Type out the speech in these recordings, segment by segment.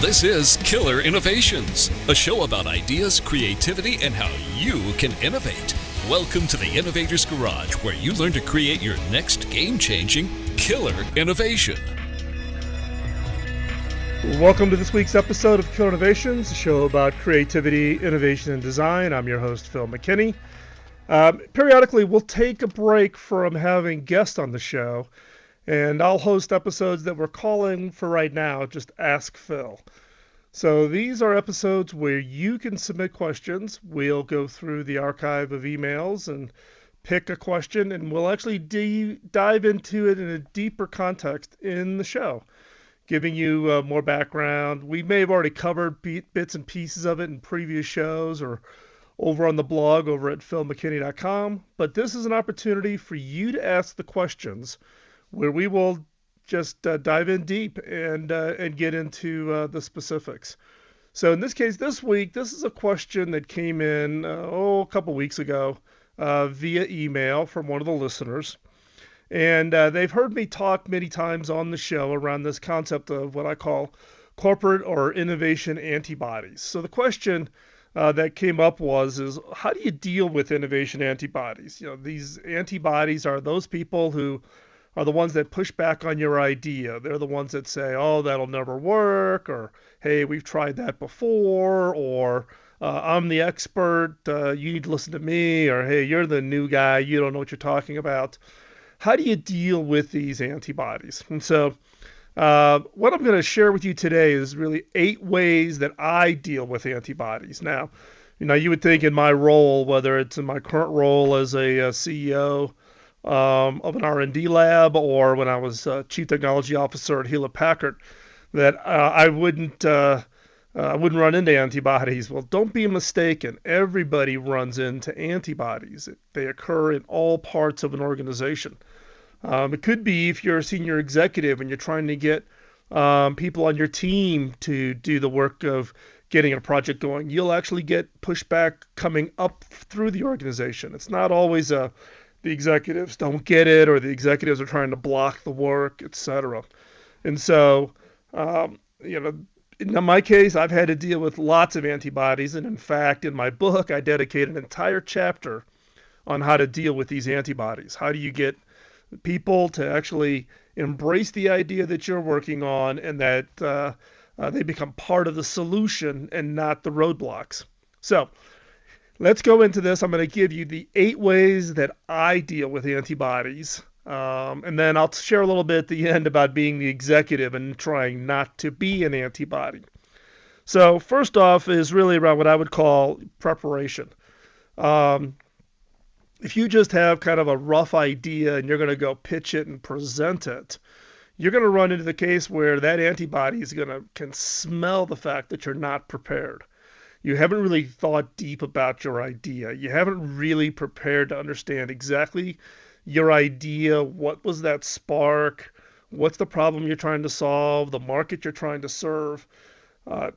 This is Killer Innovations, a show about ideas, creativity, and how you can innovate. Welcome to the Innovator's Garage, where you learn to create your next game-changing killer innovation. Welcome to this week's episode of Killer Innovations, a show about creativity, innovation, and design. I'm your host, Phil McKinney. Periodically, we'll take a break from having guests on the show, and I'll host episodes that we're calling for right now just Ask Phil. So these are episodes where you can submit questions. We'll go through the archive of emails and pick a question, and we'll actually dive into it in a deeper context in the show, giving you more background. We may have already covered bits and pieces of it in previous shows or over on the blog over at philmckinney.com, but this is an opportunity for you to ask the questions where we will just dive in deep and get into the specifics. So in this case, this week, this is a question that came in a couple weeks ago via email from one of the listeners. And they've heard me talk many times on the show around this concept of what I call corporate or innovation antibodies. So the question that came up is how do you deal with innovation antibodies? You know, these antibodies are those people who are the ones that push back on your idea. They're the ones that say, oh, that'll never work, or hey, we've tried that before, or I'm the expert, you need to listen to me, or hey, you're the new guy, you don't know what you're talking about. How do you deal with these antibodies? And so what I'm going to share with you today is really 8 ways that I deal with antibodies. Now, you would think in my role, whether it's in my current role as a CEO of an R&D lab or when I was Chief Technology Officer at Hewlett-Packard, that I wouldn't run into antibodies. Well, don't be mistaken. Everybody runs into antibodies. They occur in all parts of an organization. It could be if you're a senior executive and you're trying to get people on your team to do the work of getting a project going. You'll actually get pushback coming up through the organization. It's not always the executives don't get it or the executives are trying to block the work, etc. And so, in my case, I've had to deal with lots of antibodies. And in fact, in my book, I dedicate an entire chapter on how to deal with these antibodies. How do you get people to actually embrace the idea that you're working on and that they become part of the solution and not the roadblocks? So let's go into this. I'm going to give you the 8 ways that I deal with antibodies. And then I'll share a little bit at the end about being the executive and trying not to be an antibody. So first off is really around what I would call preparation. If you just have kind of a rough idea and you're going to go pitch it and present it, you're going to run into the case where that antibody can smell the fact that you're not prepared. You haven't really thought deep about your idea. You haven't really prepared to understand exactly your idea. What was that spark? What's the problem you're trying to solve? The market you're trying to serve?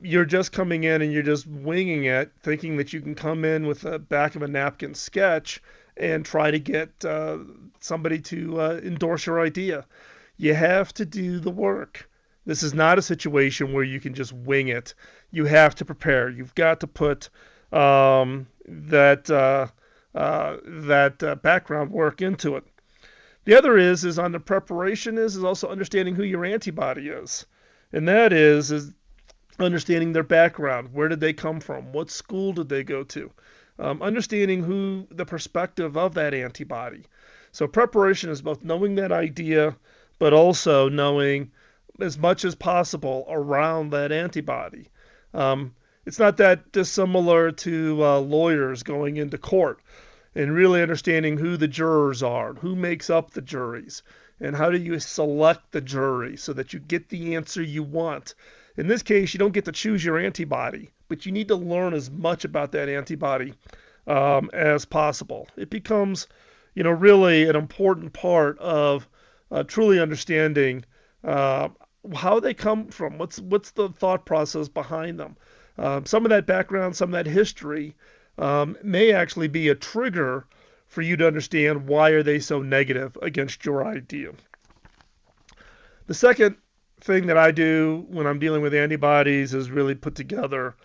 You're just coming in and you're just winging it, thinking that you can come in with the back of a napkin sketch and try to get somebody to endorse your idea. You have to do the work. This is not a situation where you can just wing it. You have to prepare. You've got to put that background work into it. The other is on the preparation is also understanding who your antibody is. And that is understanding their background. Where did they come from? What school did they go to? Understanding who the perspective of that antibody. So preparation is both knowing that idea, but also knowing as much as possible around that antibody. It's not that dissimilar to lawyers going into court and really understanding who the jurors are, who makes up the juries, and how do you select the jury so that you get the answer you want. In this case, you don't get to choose your antibody, but you need to learn as much about that antibody as possible. It becomes, really an important part of truly understanding how they come from, what's the thought process behind them. Some of that background, some of that history may actually be a trigger for you to understand why are they so negative against your idea. The second thing that I do when I'm dealing with antibodies is really put together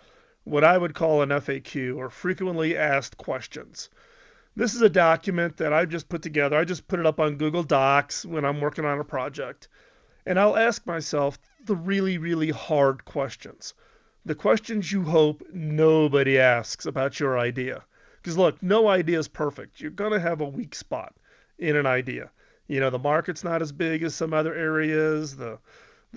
what I would call an FAQ, or frequently asked questions. This is a document that I've just put together. I just put it up on Google Docs when I'm working on a project. And I'll ask myself the really, really hard questions. The questions you hope nobody asks about your idea. Because look, no idea is perfect. You're going to have a weak spot in an idea. The market's not as big as some other areas. The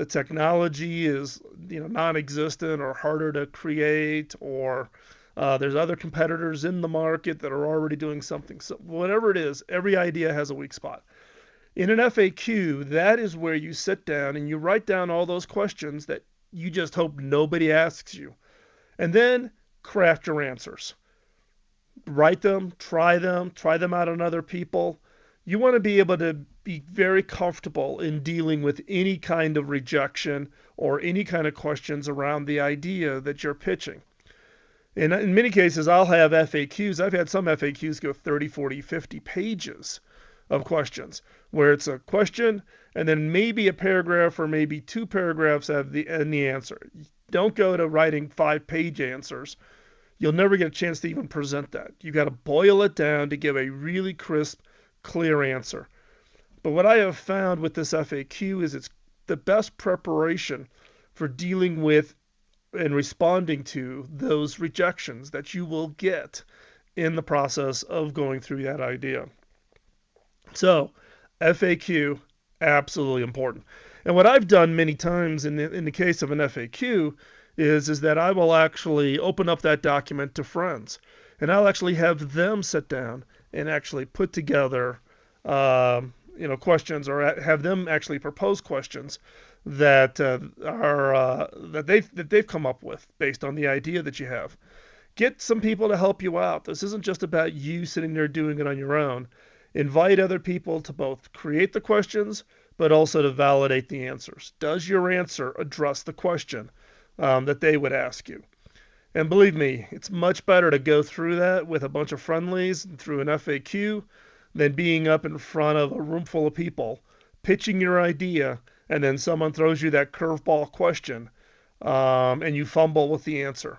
technology is non-existent or harder to create, or there's other competitors in the market that are already doing something. So whatever it is, every idea has a weak spot. In an FAQ, that is where you sit down and you write down all those questions that you just hope nobody asks you. And then craft your answers. Write them, try them out on other people. You want to be able to be very comfortable in dealing with any kind of rejection or any kind of questions around the idea that you're pitching. And in many cases, I'll have FAQs. I've had some FAQs go 30, 40, 50 pages of questions, where it's a question and then maybe a paragraph or maybe 2 paragraphs have the answer. Don't go to writing 5-page answers. You'll never get a chance to even present that. You've got to boil it down to give a really crisp, clear answer. But what I have found with this FAQ is it's the best preparation for dealing with and responding to those rejections that you will get in the process of going through that idea. So, FAQ, absolutely important. And what I've done many times in the case of an FAQ is that I will actually open up that document to friends, and I'll actually have them sit down and actually put together questions, or have them actually propose questions that they've come up with based on the idea that you have. Get some people to help you out. This isn't just about you sitting there doing it on your own. Invite other people to both create the questions, but also to validate the answers. Does your answer address the question that they would ask you? And believe me, it's much better to go through that with a bunch of friendlies and through an FAQ than being up in front of a room full of people, pitching your idea, and then someone throws you that curveball question, and you fumble with the answer.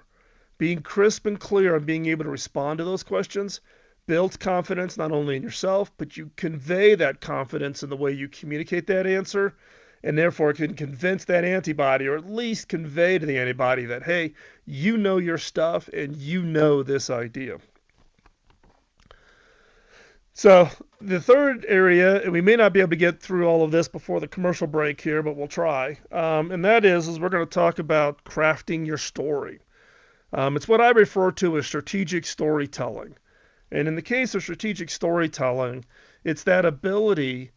Being crisp and clear and being able to respond to those questions builds confidence not only in yourself, but you convey that confidence in the way you communicate that answer, and therefore can convince that antibody, or at least convey to the antibody that, hey, you know your stuff and you know this idea. So the third area, and we may not be able to get through all of this before the commercial break here, but we'll try, and that is we're going to talk about crafting your story. It's what I refer to as strategic storytelling. And in the case of strategic storytelling, it's that ability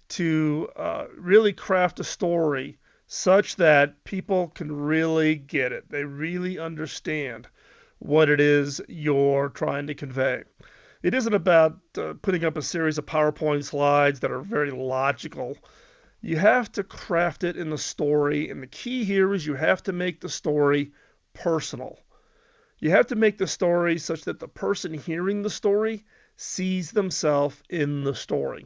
to really craft a story such that people can really get it. They really understand what it is you're trying to convey. It isn't about putting up a series of PowerPoint slides that are very logical. You have to craft it in the story, and the key here is you have to make the story personal. You have to make the story such that the person hearing the story sees themselves in the story.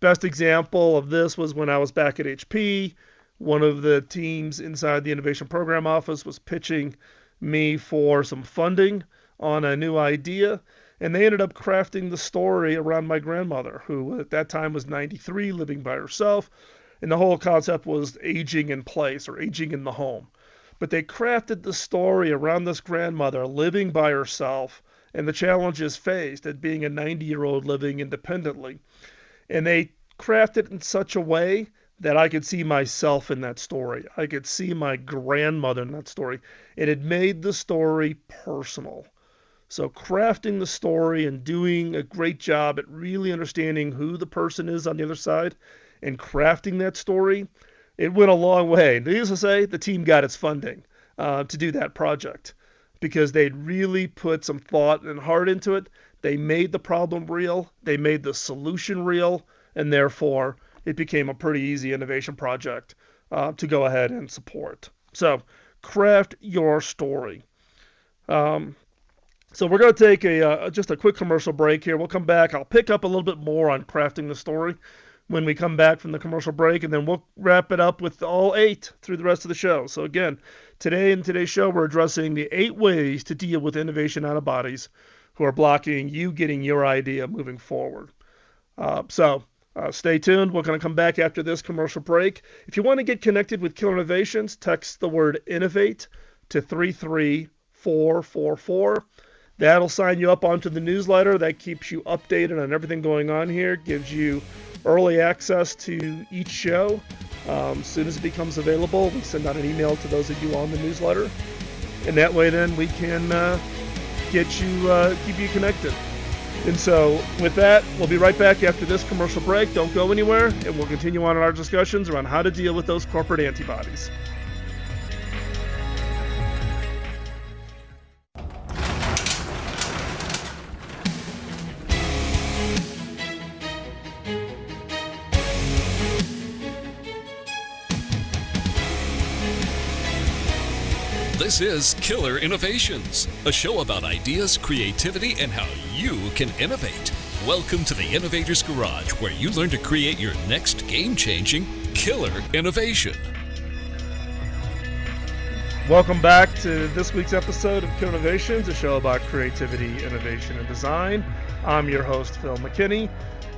Best example of this was when I was back at HP. One of the teams inside the Innovation Program Office was pitching me for some funding on a new idea, and they ended up crafting the story around my grandmother, who at that time was 93, living by herself, and the whole concept was aging in place, or aging in the home. But they crafted the story around this grandmother living by herself and the challenges faced at being a 90-year-old living independently. And they crafted it in such a way that I could see myself in that story. I could see my grandmother in that story. And it made the story personal. So crafting the story and doing a great job at really understanding who the person is on the other side and crafting that story, it went a long way. Needless to say, the team got its funding to do that project because they'd really put some thought and heart into it. They made the problem real, they made the solution real, and therefore it became a pretty easy innovation project to go ahead and support. So craft your story. So we're going to take just a quick commercial break here. We'll come back. I'll pick up a little bit more on crafting the story when we come back from the commercial break, and then we'll wrap it up with all 8 through the rest of the show. So again, in today's show, we're addressing the 8 ways to deal with innovation antibodies who are blocking you getting your idea moving forward. Stay tuned. We're going to come back after this commercial break. If you want to get connected with Killer Innovations, text the word innovate to 33444. That'll sign you up onto the newsletter. That keeps you updated on everything going on here, gives you early access to each show. As soon as it becomes available, we send out an email to those of you on the newsletter. And that way then we can keep you connected. And so with that, we'll be right back after this commercial break. Don't go anywhere, and we'll continue on in our discussions around how to deal with those corporate antibodies. This is Killer Innovations, a show about ideas, creativity, and how you can innovate. Welcome to the Innovator's Garage, where you learn to create your next game-changing killer innovation. Welcome back to this week's episode of Killer Innovations, a show about creativity, innovation, and design. I'm your host, Phil McKinney.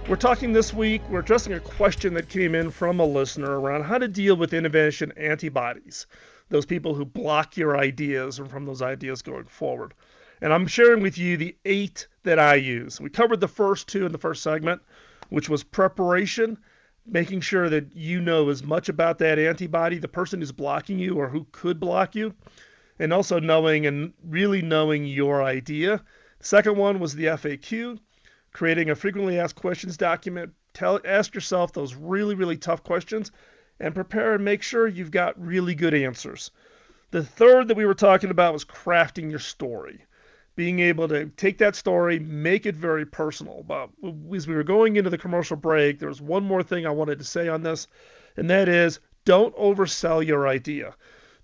We're talking this week, we're addressing a question that came in from a listener around how to deal with innovation antibodies. Those people who block your ideas and from those ideas going forward. And I'm sharing with you the 8 that I use. We covered the first 2 in the first segment, which was preparation, making sure that you know as much about that antibody, the person who's blocking you or who could block you, and also really knowing your idea. The second one was the FAQ, creating a frequently asked questions document. Ask yourself those really, really tough questions and prepare and make sure you've got really good answers. The third that we were talking about was crafting your story. Being able to take that story, make it very personal. But as we were going into the commercial break, there was one more thing I wanted to say on this, and that is don't oversell your idea.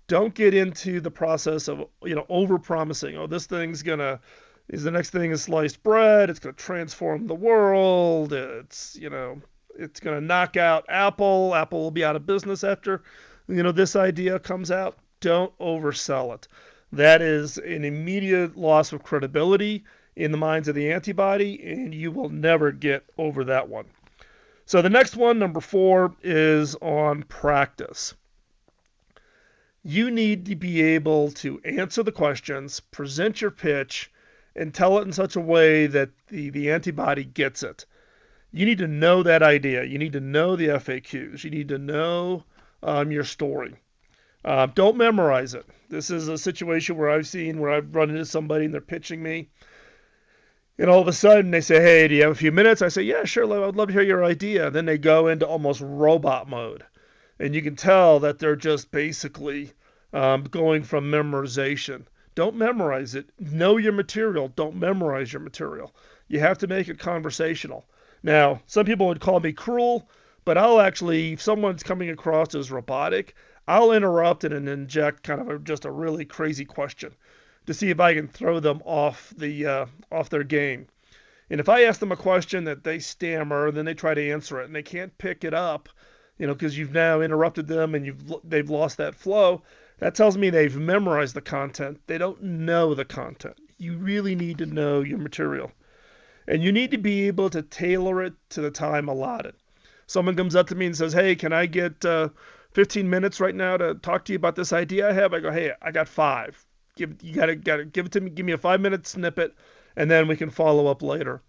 Don't get into the process of over-promising. Oh, this thing's the next thing is sliced bread. It's going to transform the world. It's going to knock out Apple. Apple will be out of business after, this idea comes out. Don't oversell it. That is an immediate loss of credibility in the minds of the antibody, and you will never get over that one. So the next one, number 4, is on practice. You need to be able to answer the questions, present your pitch, and tell it in such a way that the antibody gets it. You need to know that idea. You need to know the FAQs. You need to know your story. Don't memorize it. This is a situation where I've run into somebody and they're pitching me. And all of a sudden they say, hey, do you have a few minutes? I say, yeah, sure. I'd love to hear your idea. Then they go into almost robot mode. And you can tell that they're just basically going from memorization. Don't memorize it. Know your material. Don't memorize your material. You have to make it conversational. Now, some people would call me cruel, but if someone's coming across as robotic, I'll interrupt and inject kind of just a really crazy question to see if I can throw them off their game. And if I ask them a question that they stammer, then they try to answer it and they can't pick it up, because you've now interrupted them and they've lost that flow. That tells me they've memorized the content. They don't know the content. You really need to know your material. And you need to be able to tailor it to the time allotted. Someone comes up to me and says, hey, can I get 15 minutes right now to talk to you about this idea I have? I go, hey, I got 5. You gotta give it to me. Give me a 5-minute snippet, and then we can follow up later.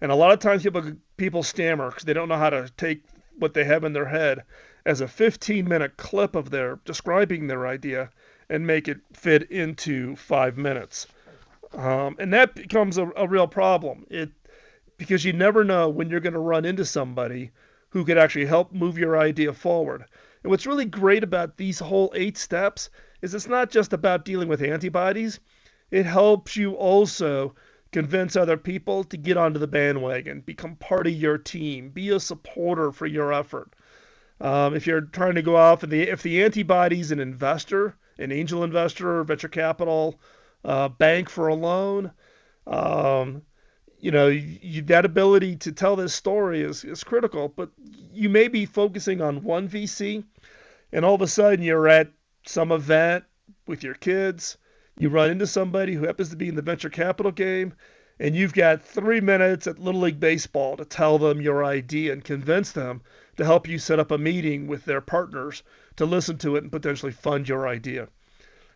And a lot of times people stammer because they don't know how to take what they have in their head as a 15-minute clip of their describing their idea and make it fit into 5 minutes. And that becomes a real problem. Because you never know when you're going to run into somebody who could actually help move your idea forward. And what's really great about these whole 8 steps is it's not just about dealing with antibodies. It helps you also convince other people to get onto the bandwagon, become part of your team, be a supporter for your effort. If you're trying to go off, if the antibody's an investor, an angel investor, venture capital, bank for a loan, that ability to tell this story is critical. But you may be focusing on one VC, and all of a sudden you're at some event with your kids. You run into somebody who happens to be in the venture capital game, and you've got 3 minutes at Little League Baseball to tell them your idea and convince them to help you set up a meeting with their partners to listen to it and potentially fund your idea.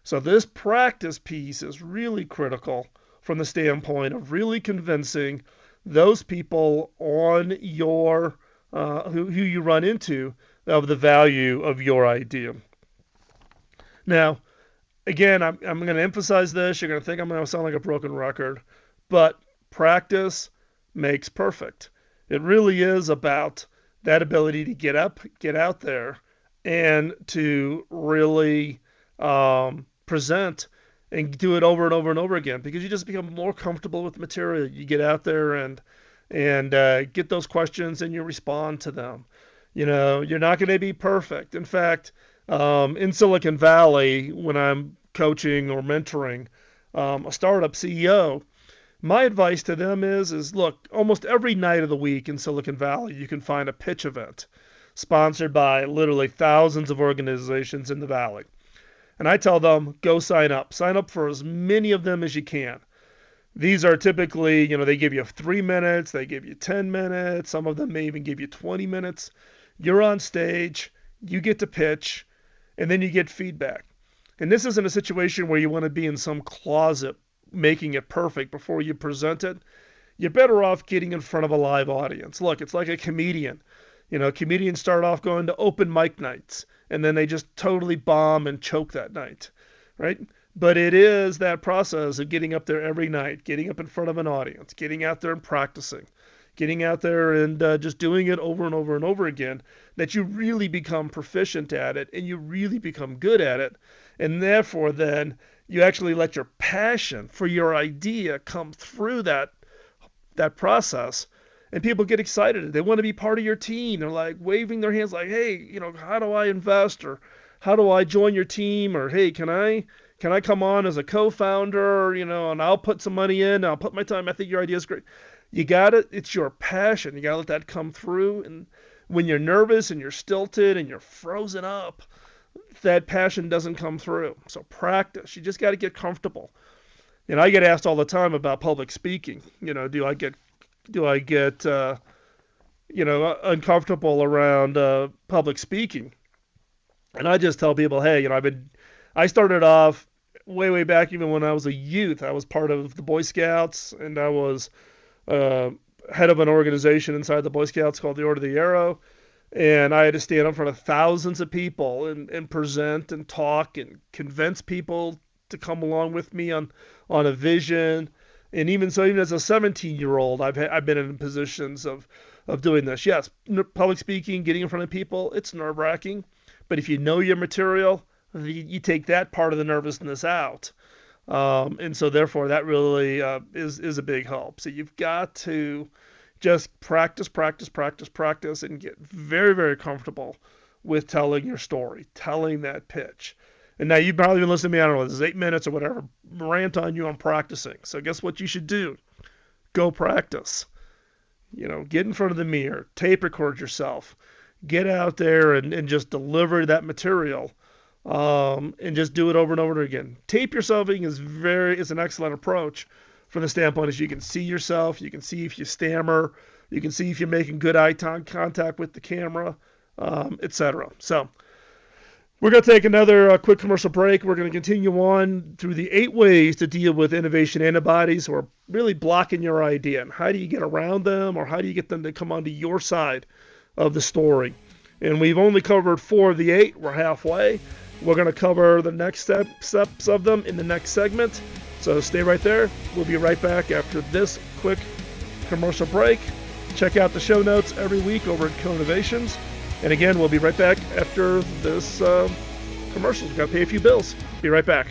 So this practice piece is really critical from the standpoint of really convincing those people on your who you run into of the value of your idea. Now, again, I'm going to emphasize this. You're going to think I'm going to sound like a broken record, but practice makes perfect. It really is about that ability to get out there, and to really present and do it over and over and over again, because you just become more comfortable with the material. You get out there and get those questions and you respond to them. You're not going to be perfect. In fact, in Silicon Valley, when I'm coaching or mentoring a startup CEO, my advice to them is look, almost every night of the week in Silicon Valley, you can find a pitch event sponsored by literally thousands of organizations in the Valley. And I tell them, go sign up. Sign up for as many of them as you can. These are typically, they give you 3 minutes, they give you 10 minutes, some of them may even give you 20 minutes. You're on stage, you get to pitch, and then you get feedback. And this isn't a situation where you want to be in some closet making it perfect before you present it. You're better off getting in front of a live audience. Look, it's like a comedian. Comedians start off going to open mic nights, and then they just totally bomb and choke that night, right? But it is that process of getting up there every night, getting up in front of an audience, getting out there and practicing, getting out there and just doing it over and over and over again, that you really become proficient at it and you really become good at it. And therefore, then, you actually let your passion for your idea come through that process, and people get excited. They want to be part of your team. They're like waving their hands like, hey, how do I invest, or how do I join your team, or hey, can I come on as a co-founder, and I'll put some money in, I'll put my time. I think your idea is great. You got it. It's your passion. You got to let that come through. And when you're nervous and you're stilted and you're frozen up, that passion doesn't come through. So practice. You just got to get comfortable. I get asked all the time about public speaking. Do I get uncomfortable around public speaking? And I just tell people, hey, I started off way back, even when I was a youth. I was part of the Boy Scouts, and I was head of an organization inside the Boy Scouts called the Order of the Arrow. And I had to stand in front of thousands of people and present and talk and convince people to come along with me on a vision. And even as a 17-year-old, I've been in positions of doing this. Yes, public speaking, getting in front of people, it's nerve-wracking. But if you know your material, you take that part of the nervousness out. And so therefore, that really is a big help. So you've got to just practice, and get very, very comfortable with telling your story, telling that pitch. And now you've probably been listening to me, I don't know, this is 8 minutes or whatever, rant on you on practicing. So guess what you should do? Go practice. Get in front of the mirror, tape record yourself, get out there and just deliver that material, and just do it over and over again. Tape yourselfing is an excellent approach from the standpoint is you can see yourself, you can see if you stammer, you can see if you're making good eye contact with the camera, etc. So we're going to take another quick commercial break. We're going to continue on through the 8 ways to deal with innovation antibodies, or really blocking your idea. And how do you get around them, or how do you get them to come onto your side of the story? And we've only covered 4 of the 8. We're halfway. We're going to cover the next steps of them in the next segment. So stay right there. We'll be right back after this quick commercial break. Check out the show notes every week over at Co-Innovations. And again, we'll be right back after this commercial. We've got to pay a few bills. Be right back.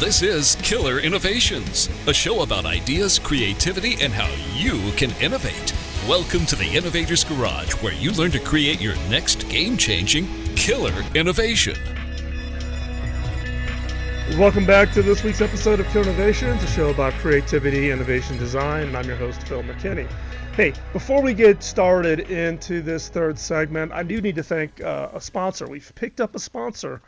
This is Killer Innovations, a show about ideas, creativity, and how you can innovate. Welcome to the Innovator's Garage, where you learn to create your next game-changing killer innovation. Welcome back to this week's episode of Killer Innovations, a show about creativity, innovation, design, and I'm your host, Phil McKinney. Hey, before we get started into this third segment, I do need to thank a sponsor. We've picked up a sponsor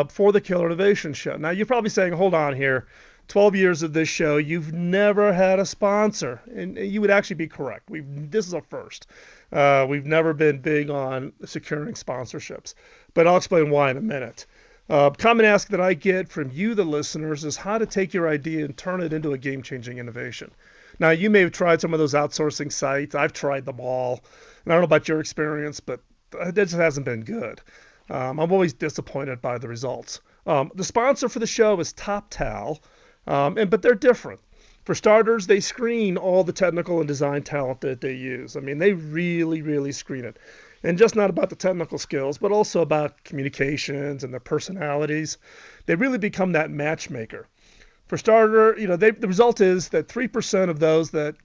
for the Killer Innovation Show. Now, you're probably saying, hold on here, 12 years of this show, you've never had a sponsor. And you would actually be correct. This is a first. We've never been big on securing sponsorships, but I'll explain why in a minute. Common ask that I get from you, the listeners, is how to take your idea and turn it into a game-changing innovation. Now, you may have tried some of those outsourcing sites. I've tried them all. And I don't know about your experience, but it just hasn't been good. I'm always disappointed by the results. The sponsor for the show is TopTal, but they're different. For starters, they screen all the technical and design talent that they use. I mean, they really, really screen it. And just not about the technical skills, but also about communications and their personalities. They really become that matchmaker. For starter, the result is that 3% of those that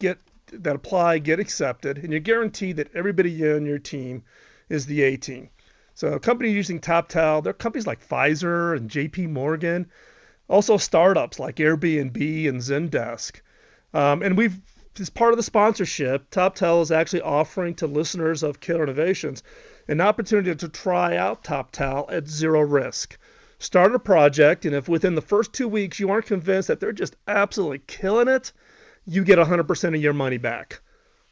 apply get accepted, and you're guaranteed that everybody in your team is the A team. So a company using TopTal, there are companies like Pfizer and JP Morgan, also startups like Airbnb and Zendesk. And as part of the sponsorship, TopTal is actually offering to listeners of Killer Innovations an opportunity to try out TopTal at zero risk. Start a project, and if within the first 2 weeks you aren't convinced that they're just absolutely killing it, you get 100% of your money back.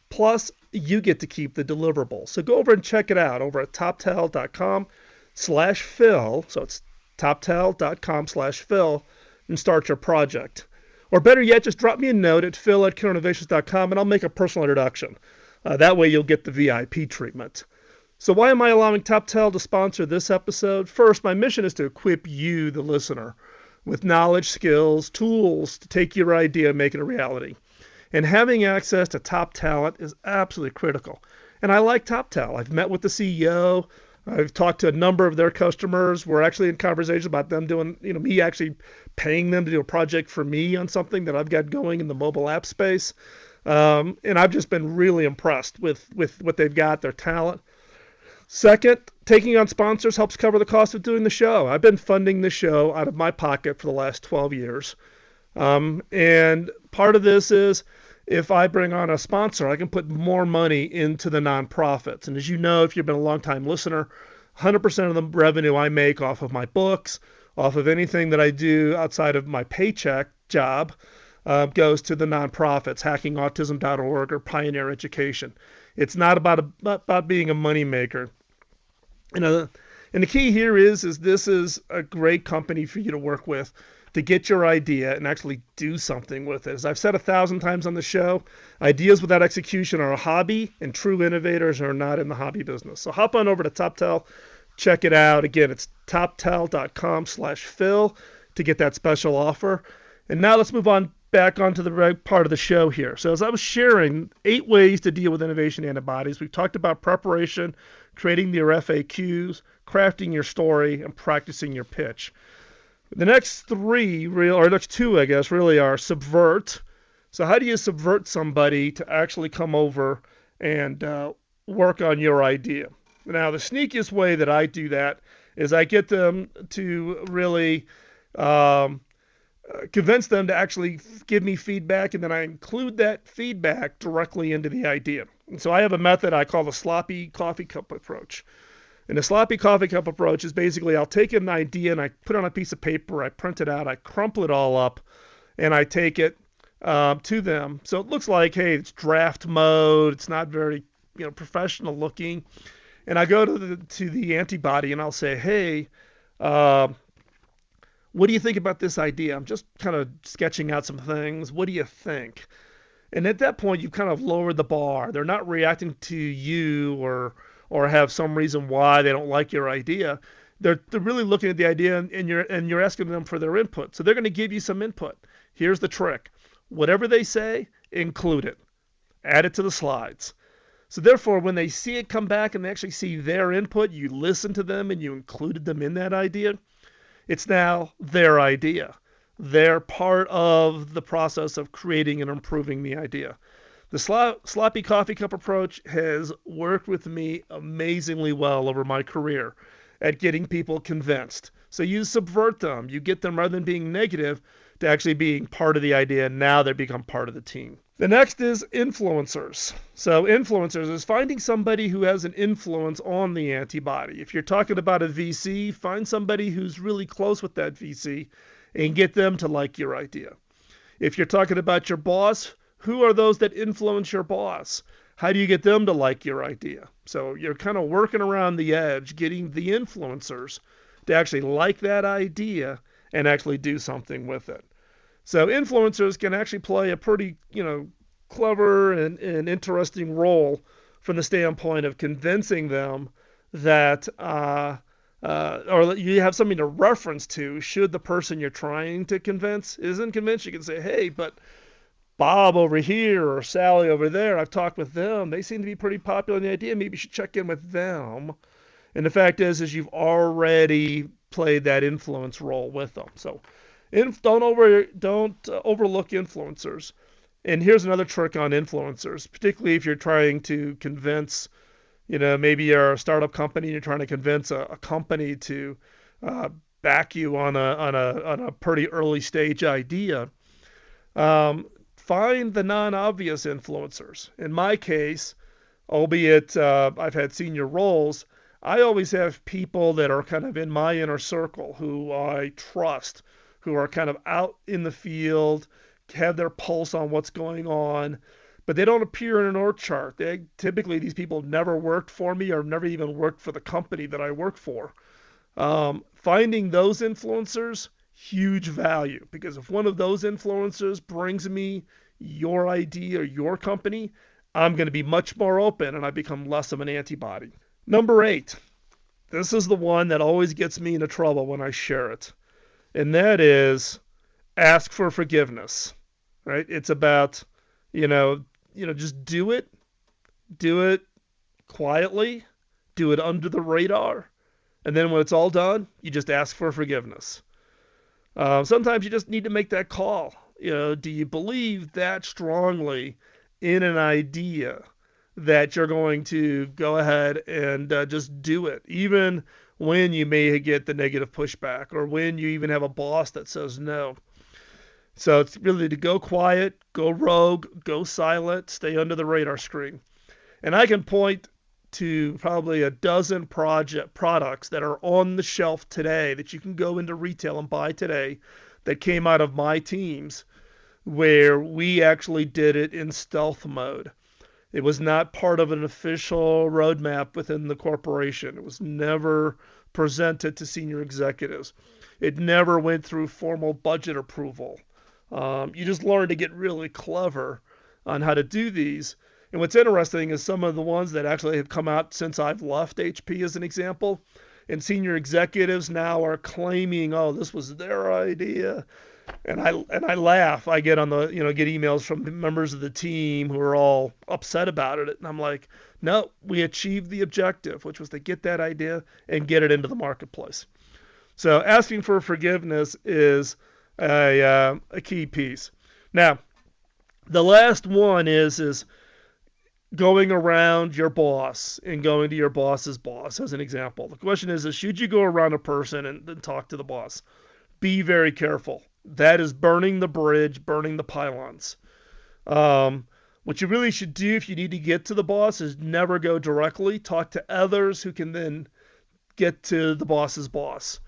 Plus, you get to keep the deliverable. So go over and check it out over at toptal.com/Phil. So it's toptal.com/Phil and start your project. Or better yet, just drop me a note at phil@killerinnovations.com and I'll make a personal introduction. That way you'll get the VIP treatment. So why am I allowing TopTal to sponsor this episode? First, my mission is to equip you, the listener, with knowledge, skills, tools to take your idea and make it a reality. And having access to top talent is absolutely critical. And I like TopTal. I've met with the CEO. I've talked to a number of their customers. We're actually in conversations about them doing, me actually paying them to do a project for me on something that I've got going in the mobile app space. And I've just been really impressed with what they've got, their talent. Second, taking on sponsors helps cover the cost of doing the show. I've been funding the show out of my pocket for the last 12 years. And part of this is if I bring on a sponsor, I can put more money into the nonprofits. And as you know, if you've been a long-time listener, 100% of the revenue I make off of my books, off of anything that I do outside of my paycheck job, goes to the nonprofits, hackingautism.org or Pioneer Education. It's not about being a moneymaker. And the key here is this is a great company for you to work with to get your idea and actually do something with it. As I've said 1,000 times on the show, ideas without execution are a hobby, and true innovators are not in the hobby business. So hop on over to TopTal, check it out. Again, it's toptal.com/Phil to get that special offer. And now let's move on back onto the right part of the show here. So as I was sharing 8 ways to deal with innovation antibodies, we've talked about preparation, creating your FAQs, crafting your story, and practicing your pitch. The next 2, I guess, really are subvert. So how do you subvert somebody to actually come over and work on your idea? Now, the sneakiest way that I do that is I get them to really convince them to actually give me feedback, and then I include that feedback directly into the idea. And so I have a method I call the sloppy coffee cup approach. And the sloppy coffee cup approach is basically I'll take an idea and I put it on a piece of paper, I print it out, I crumple it all up, and I take it to them. So it looks like, hey, it's draft mode. It's not very professional looking. And I go to the Antibody and I'll say, hey, what do you think about this idea? I'm just kind of sketching out some things. What do you think? And at that point, you've kind of lowered the bar. They're not reacting to you or have some reason why they don't like your idea. They're really looking at the idea, and you're asking them for their input. So they're going to give you some input. Here's the trick. Whatever they say, include it. Add it to the slides. So therefore, when they see it come back and they actually see their input, you listen to them and you included them in that idea, it's now their idea. they're part of the process of creating and improving the idea. The sloppy coffee cup approach has worked with me amazingly well over my career at getting people convinced. So you subvert them. You get them, rather than being negative, to actually being part of the idea. Now they become part of the team. The next is influencers. So influencers is finding somebody who has an influence on the antibody. If you're talking about a VC, find somebody who's really close with that VC and get them to like your idea. If you're talking about your boss, who are those that influence your boss? How do you get them to like your idea? So you're kind of working around the edge, getting the influencers to actually like that idea and actually do something with it. So influencers can actually play a pretty, clever and interesting role from the standpoint of convincing them that, or you have something to reference to should the person you're trying to convince isn't convinced. You can say, hey, but Bob over here or Sally over there, I've talked with them. They seem to be pretty popular in the idea. Maybe you should check in with them. And the fact is you've already played that influence role with them. So don't overlook influencers. And here's another trick on influencers, particularly if you're trying to convince, maybe you're a startup company and you're trying to convince a company to back you on a pretty early stage idea. Find the non-obvious influencers. In my case, albeit I've had senior roles, I always have people that are kind of in my inner circle who I trust, who are kind of out in the field, have their pulse on what's going on, but they don't appear in an org chart. Typically, these people never worked for me or never even worked for the company that I work for. Finding those influencers, huge value, because if one of those influencers brings me your idea or your company, I'm going to be much more open and I become less of an antibody. Number 8. This is the one that always gets me into trouble when I share it. And that is ask for forgiveness, right? It's about, just do it quietly, do it under the radar. And then when it's all done, you just ask for forgiveness. Sometimes you just need to make that call. Do you believe that strongly in an idea that you're going to go ahead and just do it, even when you may get the negative pushback or when you even have a boss that says no? So it's really to go quiet, go rogue, go silent, stay under the radar screen. And I can point to probably a dozen products that are on the shelf today that you can go into retail and buy today that came out of my teams where we actually did it in stealth mode. It was not part of an official roadmap within the corporation. It was never presented to senior executives. It never went through formal budget approval. You just learn to get really clever on how to do these. And what's interesting is some of the ones that actually have come out since I've left HP, as an example, and senior executives now are claiming, oh, this was their idea. And I laugh. I get get emails from members of the team who are all upset about it. And I'm like, no, we achieved the objective, which was to get that idea and get it into the marketplace. So asking for forgiveness is a key piece. Now, the last one is going around your boss and going to your boss's boss, as an example. The question is should you go around a person and talk to the boss? Be very careful. That is burning the bridge, burning the pylons. What you really should do if you need to get to the boss is never go directly. Talk to others who can then get to the boss's boss.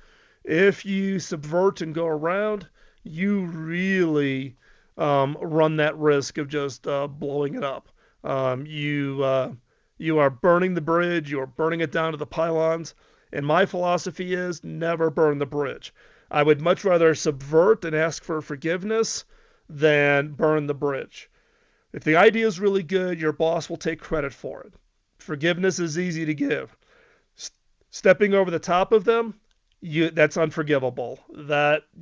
If you subvert and go around, you really run that risk of just blowing it up. You are burning the bridge. You are burning it down to the pylons. And my philosophy is never burn the bridge. I would much rather subvert and ask for forgiveness than burn the bridge. If the idea is really good, your boss will take credit for it. Forgiveness is easy to give. Stepping over the top of them, that's unforgivable.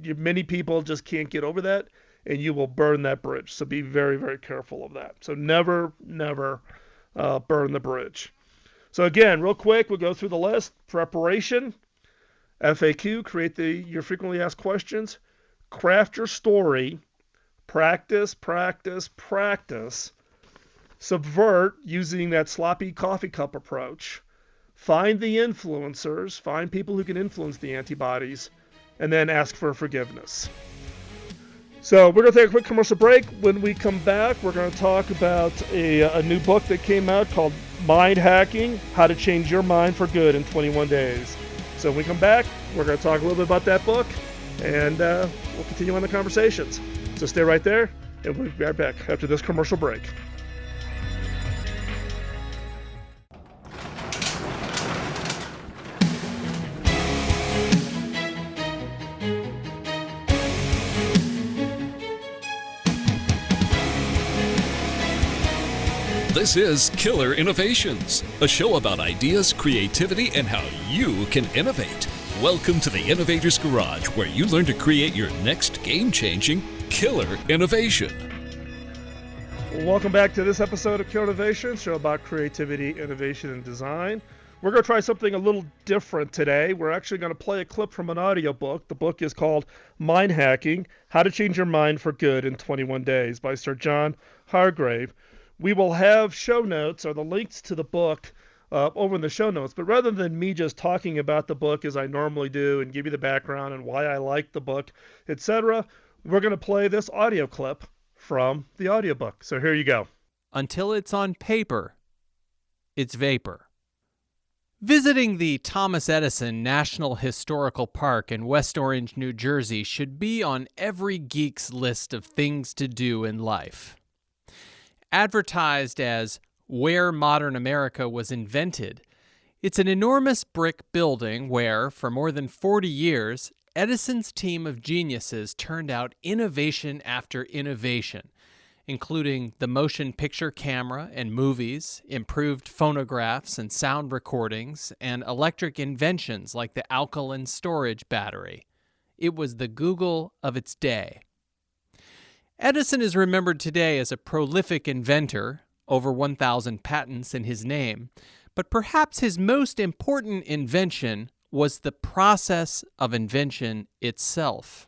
Many people just can't get over that, and you will burn that bridge. So be very, very careful of that. So never burn the bridge. So again, real quick, we'll go through the list. Preparation, FAQ, create your frequently asked questions, Craft your story. Practice, practice, practice. Subvert using that sloppy coffee cup approach. Find the influencers, find people who can influence the antibodies, and then ask for forgiveness. So we're going to take a quick commercial break. When we come back, we're going to talk about a new book that came out called Mind Hacking, How to Change Your Mind for Good in 21 Days. So when we come back, we're going to talk a little bit about that book, and we'll continue on the conversations. So stay right there, and we'll be right back after this commercial break. This is Killer Innovations, a show about ideas, creativity, and how you can innovate. Welcome to the Innovator's Garage, where you learn to create your next game-changing killer innovation. Welcome back to this episode of Killer Innovations, show about creativity, innovation, and design. We're going to try something a little different today. We're actually going to play a clip from an audiobook. The book is called Mind Hacking, How to Change Your Mind for Good in 21 Days by Sir John Hargrave. We will have show notes or the links to the book over in the show notes, but rather than me just talking about the book as I normally do and give you the background and why I like the book, etc., we're going to play this audio clip from the audiobook. So here you go. Until it's on paper, it's vapor. Visiting the Thomas Edison National Historical Park in West Orange, New Jersey should be on every geek's list of things to do in life. Advertised as where modern America was invented, it's an enormous brick building where, for more than 40 years, Edison's team of geniuses turned out innovation after innovation, including the motion picture camera and movies, improved phonographs and sound recordings, and electric inventions like the alkaline storage battery. It was the Google of its day. Edison is remembered today as a prolific inventor, over 1,000 patents in his name, but perhaps his most important invention was the process of invention itself.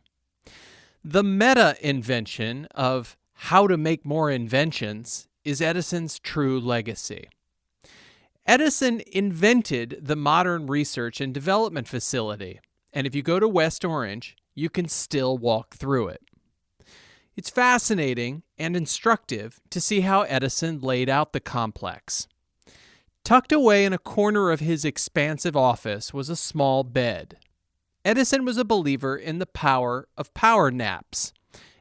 The meta-invention of how to make more inventions is Edison's true legacy. Edison invented the modern research and development facility, and if you go to West Orange, you can still walk through it. It's fascinating and instructive to see how Edison laid out the complex. Tucked away in a corner of his expansive office was a small bed. Edison was a believer in the power of power naps.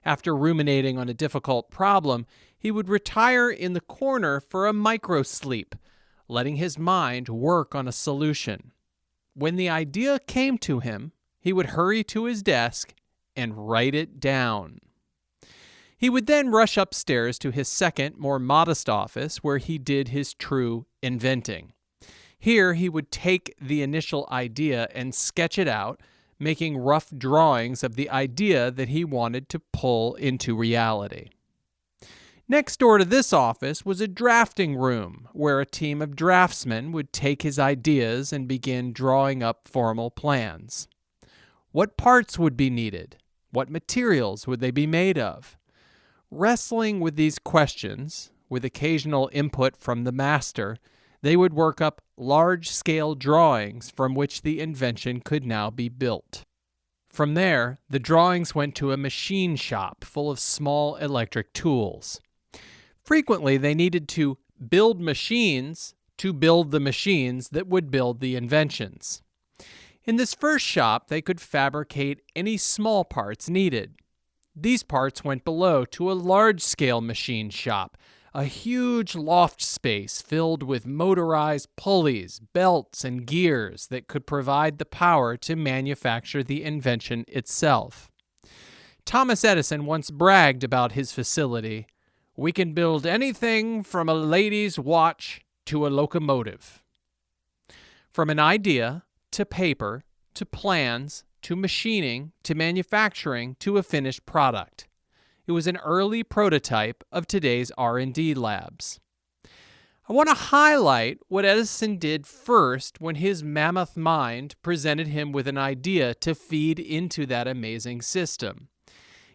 After ruminating on a difficult problem, he would retire in the corner for a micro-sleep, letting his mind work on a solution. When the idea came to him, he would hurry to his desk and write it down. He would then rush upstairs to his second, more modest office where he did his true inventing. Here he would take the initial idea and sketch it out, making rough drawings of the idea that he wanted to pull into reality. Next door to this office was a drafting room where a team of draftsmen would take his ideas and begin drawing up formal plans. What parts would be needed? What materials would they be made of? Wrestling with these questions, with occasional input from the master, they would work up large-scale drawings from which the invention could now be built. From there, the drawings went to a machine shop full of small electric tools. Frequently, they needed to build machines to build the machines that would build the inventions. In this first shop, they could fabricate any small parts needed. These parts went below to a large-scale machine shop, a huge loft space filled with motorized pulleys, belts, and gears that could provide the power to manufacture the invention itself. Thomas Edison once bragged about his facility. "We can build anything from a lady's watch to a locomotive." From an idea, to paper, to plans, to machining, to manufacturing, to a finished product. It was an early prototype of today's R&D labs. I want to highlight what Edison did first when his mammoth mind presented him with an idea to feed into that amazing system.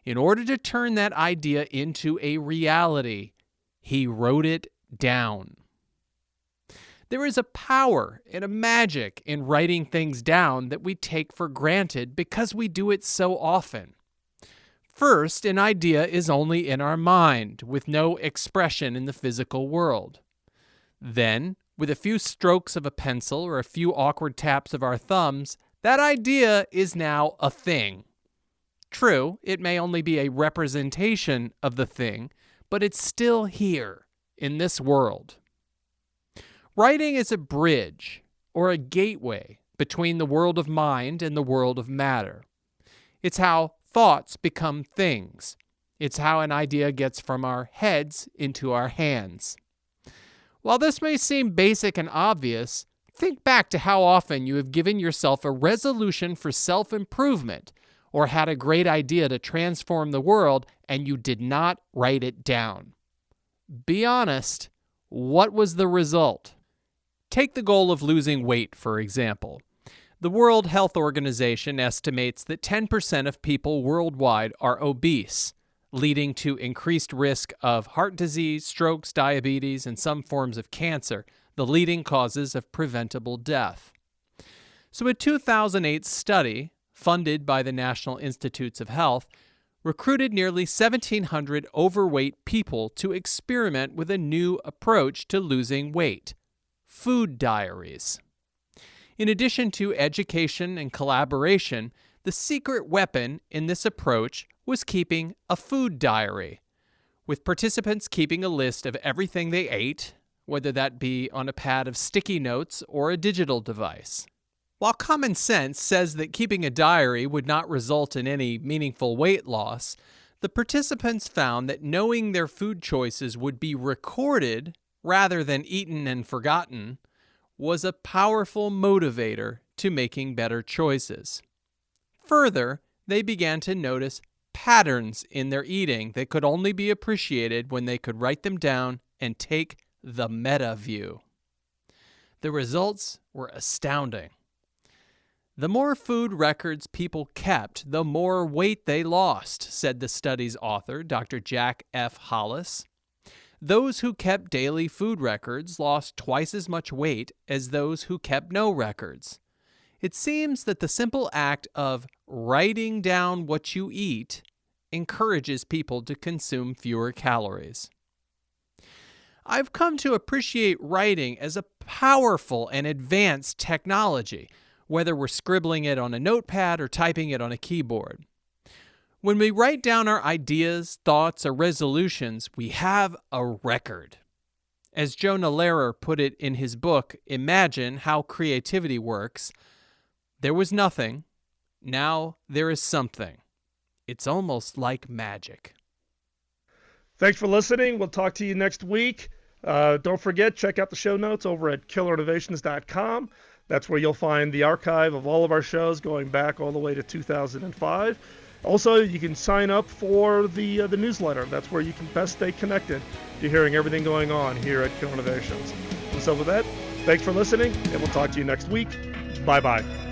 In order to turn that idea into a reality, he wrote it down. There is a power and a magic in writing things down that we take for granted because we do it so often. First, an idea is only in our mind, with no expression in the physical world. Then, with a few strokes of a pencil or a few awkward taps of our thumbs, that idea is now a thing. True, it may only be a representation of the thing, but it's still here in this world. Writing is a bridge or a gateway between the world of mind and the world of matter. It's how thoughts become things. It's how an idea gets from our heads into our hands. While this may seem basic and obvious, think back to how often you have given yourself a resolution for self-improvement or had a great idea to transform the world and you did not write it down. Be honest, what was the result? Take the goal of losing weight, for example. The World Health Organization estimates that 10% of people worldwide are obese, leading to increased risk of heart disease, strokes, diabetes, and some forms of cancer, the leading causes of preventable death. So a 2008 study, funded by the National Institutes of Health, recruited nearly 1,700 overweight people to experiment with a new approach to losing weight: food diaries. In addition to education and collaboration, the secret weapon in this approach was keeping a food diary, with participants keeping a list of everything they ate, whether that be on a pad of sticky notes or a digital device. While common sense says that keeping a diary would not result in any meaningful weight loss, the participants found that knowing their food choices would be recorded rather than eaten and forgotten was a powerful motivator to making better choices. Further, they began to notice patterns in their eating that could only be appreciated when they could write them down and take the meta view. The results were astounding. The more food records people kept, the more weight they lost, said the study's author, Dr. Jack F. Hollis. Those who kept daily food records lost twice as much weight as those who kept no records. It seems that the simple act of writing down what you eat encourages people to consume fewer calories. I've come to appreciate writing as a powerful and advanced technology, whether we're scribbling it on a notepad or typing it on a keyboard. When we write down our ideas, thoughts, or resolutions, we have a record. As Jonah Lehrer put it in his book, Imagine How Creativity Works, there was nothing, now there is something. It's almost like magic. Thanks for listening. We'll talk to you next week. Don't forget, check out the show notes over at killerinnovations.com. That's where you'll find the archive of all of our shows going back all the way to 2005. Also, you can sign up for the newsletter. That's where you can best stay connected to hearing everything going on here at Killer Innovations. And so with that, thanks for listening, and we'll talk to you next week. Bye-bye.